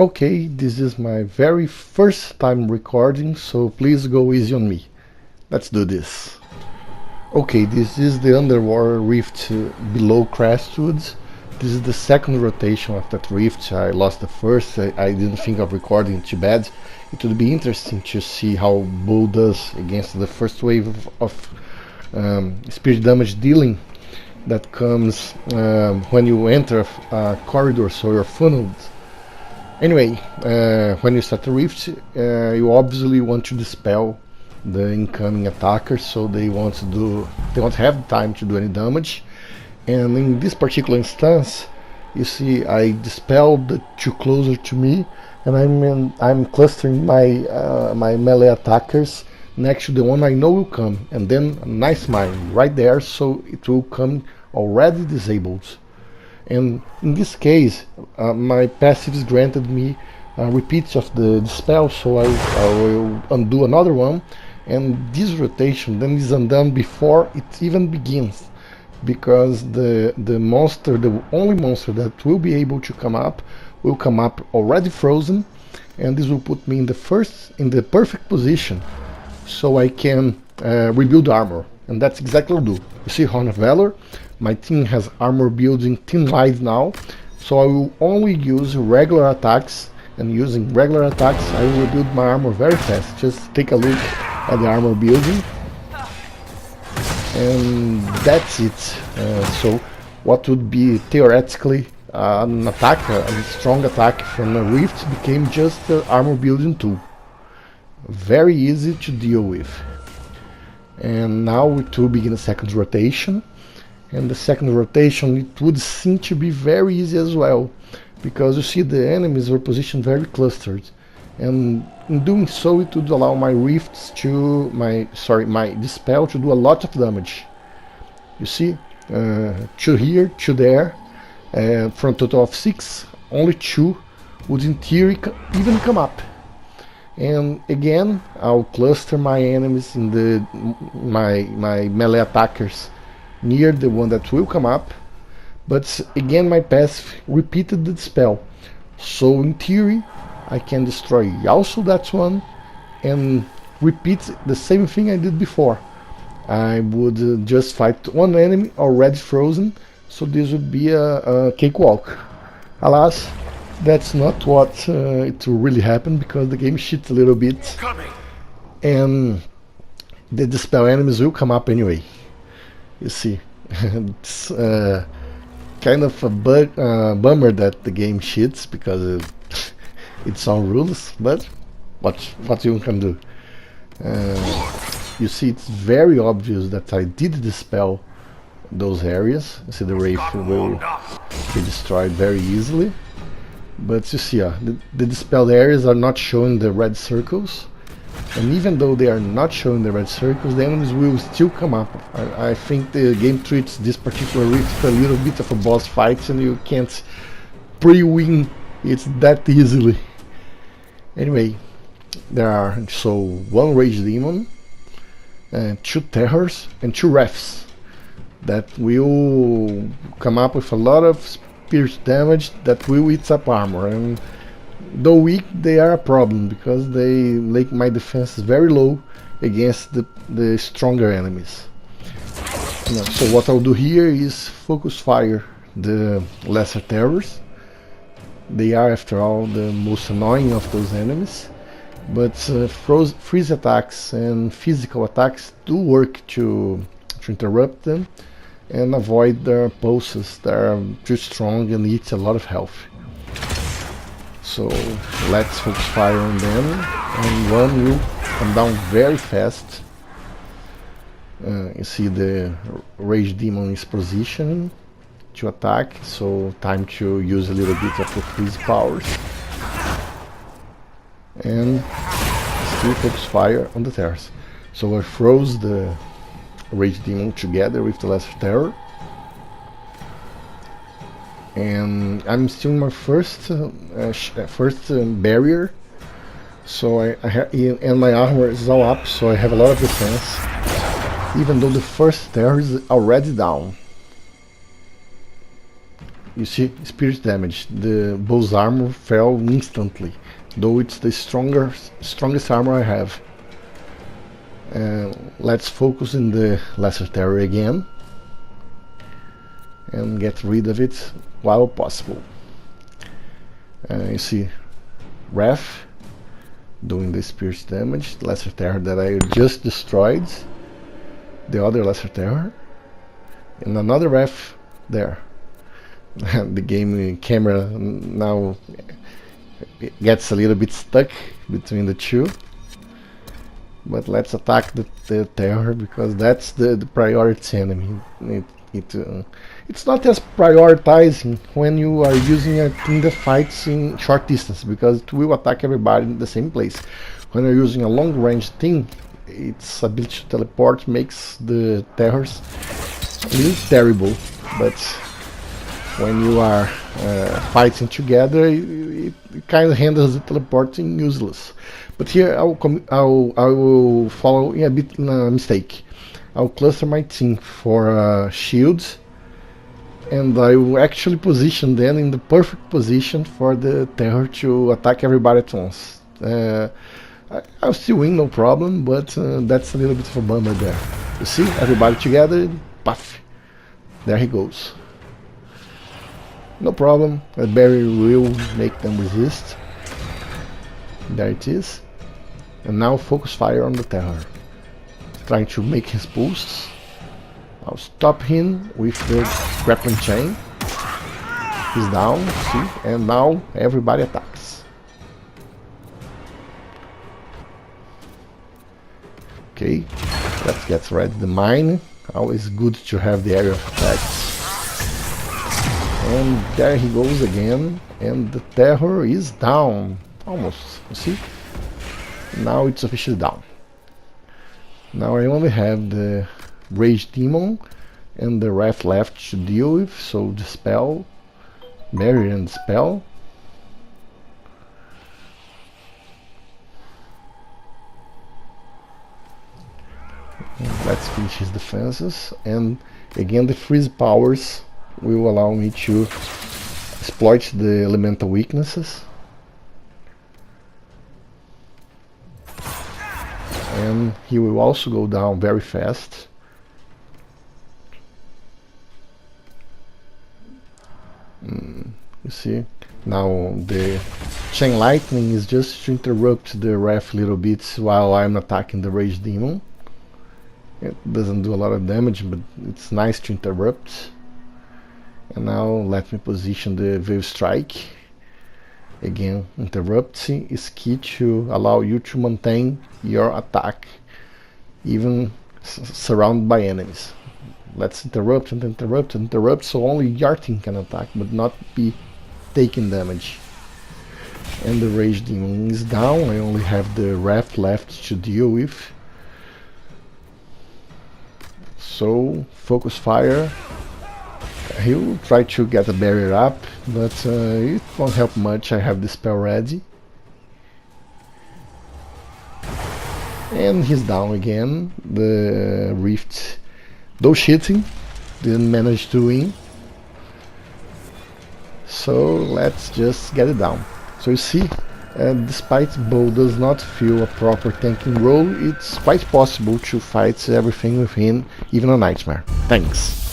Okay, this is my very first time recording, so please go easy on me. Let's do this. Okay, this is the underwater rift below Crestwood. This is the second rotation of that rift. I lost the first. I didn't think of recording too bad. It would be interesting to see how Bull does against the first wave of spirit damage dealing that comes when you enter a corridor, so you're funneled. Anyway, when you start the rift, you obviously want to dispel the incoming attackers, so they won't have time to do any damage. And in this particular instance, you see I dispelled the two closer to me, and I'm clustering my melee attackers next to the one I know will come, and then a nice mine right there, so it will come already disabled. And in this case, my passives granted me repeats of the spell, so I will undo another one, and this rotation then is undone before it even begins, because the only monster that will be able to come up will come up already frozen, and this will put me in the perfect position, so I can rebuild armor, and that's exactly what I'll do. You see Horn of Valor. My team has armor building 10 wide now, so I will only use regular attacks, and using regular attacks I will rebuild my armor very fast. Just take a look at the armor building, and that's it. So what would be theoretically an attack, a strong attack from a rift, became just the armor building tool. Very easy to deal with. And now it will begin the second rotation. And the second rotation, it would seem to be very easy as well, because you see the enemies were positioned very clustered, and in doing so it would allow my rifts to my dispel to do a lot of damage. You see, 2 here, 2 there, from a total of 6, only 2 would in theory even come up. And again, I'll cluster my enemies in my melee attackers near the one that will come up, but again my passive repeated the spell, so in theory I can destroy also that one and repeat the same thing I did before. I would just fight one enemy already frozen, so this would be a cakewalk. Alas, that's not what it will really happen, because the game cheats a little bit and the dispel enemies will come up anyway. You see, it's kind of a bummer that the game cheats, because it's on rules, but what you can do. You see, it's very obvious that I did dispel those areas. You see, the Wraith will be destroyed very easily, but you see, the dispelled areas are not showing the red circles. And even though they are not showing the red circles, the enemies will still come up. I think the game treats this particular rift a little bit of a boss fight, and you can't pre-win it that easily. Anyway, there are one Rage Demon, 2 Terrors, and 2 Refs that will come up with a lot of spirit damage that will eat up armor. And though weak, they are a problem, because they make my defense very low against the stronger enemies. So what I'll do here is focus fire the lesser terrors. They are, after all, the most annoying of those enemies, but freeze attacks and physical attacks do work to interrupt them and avoid their pulses that are too strong and eat a lot of health. So let's focus fire on them, and one will come down very fast. You see the Rage Demon is positioning to attack, so time to use a little bit of the freeze powers. And still focus fire on the terrors. So I froze the Rage Demon together with the Lesser Terror. And I'm still in my first barrier, so and my armor is all up, so I have a lot of defense, even though the first terror is already down. you see, spirit damage. The bow's armor fell instantly, though it's the strongest armor I have. Let's focus in the lesser terror again and get rid of it while possible. You see Ref doing the spirit damage, lesser terror that I just destroyed, the other lesser terror, and another Ref there. The game camera now gets a little bit stuck between the two, but let's attack the terror, because that's the priority enemy. It's not as prioritizing when you are using it in the fights in short distance, because it will attack everybody in the same place. When you're using a long range thing, its ability to teleport makes the terrors a little terrible, but when you are fighting together, it kind of renders the teleporting useless. But here I will follow a bit in a mistake. I'll cluster my team for shields, and I will actually position them in the perfect position for the terror to attack everybody at once. I'll still win, no problem, but that's a little bit of a bummer there. You see, everybody together, puff, there he goes. No problem, a barrier will make them resist. There it is. And now focus fire on the terror, trying to make his boosts. I'll stop him with the grappling chain. He's down, see, and now everybody attacks. Okay, let's get ready the mine. Always good to have the area of attacks. And there he goes again, and the terror is down, almost, you see? Now it's officially down. Now I only have the Rage Demon and the Wrath left to deal with, so Dispel, Barrier and Dispel. Let's finish his defenses, and again the freeze powers will allow me to exploit the elemental weaknesses. And he will also go down very fast. You see, now the Chain Lightning is just to interrupt the Wrath a little bit while I'm attacking the Rage Demon. It doesn't do a lot of damage, but it's nice to interrupt. And now let me position the Veil Strike. Again, interrupting is key to allow you to maintain your attack even surrounded by enemies. Let's interrupt and interrupt and interrupt, so only your team can attack but not be taking damage. And the Rage Demon is down. I only have the Wrath left to deal with. So focus fire. He'll try to get a barrier up, but it won't help much. I have the spell ready. And he's down again. The Rift, though cheating, didn't manage to win. So let's just get it down. So you see, despite Bow does not feel a proper tanking role, it's quite possible to fight everything with him, even a Nightmare. Thanks.